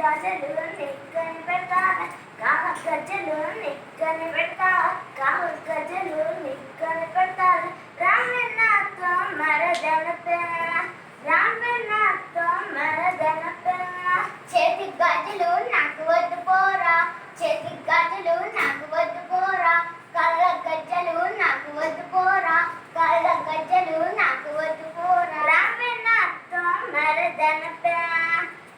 గాజలు నిక్కని పెడతావే కాళ్ళ గజ్జలు నిక్కని పెడతావా కాళ్ళ గజ్జలు నిక్కని పెడతావే రామనాథో మరదల పిల్ల రామనాథో మరదల పిల్ల చేతి గాజులు నాకు వద్దు పోరా చేతి గాజులు నాకు వద్దు పోరా కళ్ళ గజ్జలు నాకు వద్దు పోరా కళ్ళ గజ్జలు నాకు వద్దు పోరా రామనాథో మరదల పిల్ల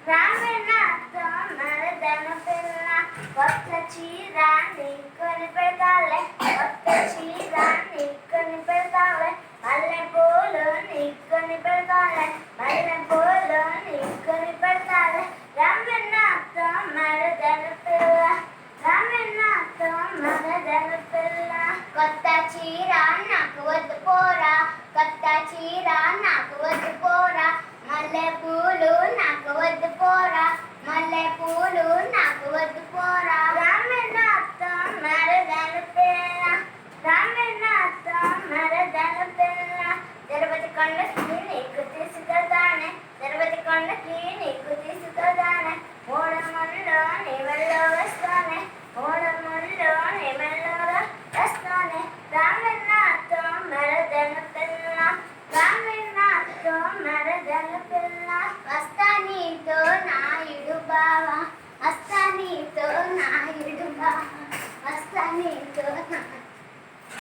రామనాథో మరదల పిల్ల కొత్త చీర నీకొని పెడతాలే కొత్త చీర నీకొని పెడతాలే మల్లె పూలు నీకొని పెడతాలే మల్లె పూలు నీకొని పెడతాలే రామనాథో మరదల పిల్ల రామనాథో మరదల పిల్ల కొత్త చీర నాకు వద్దు పోరా కొత్త చీర నాకు వద్దు పోరా మల్లె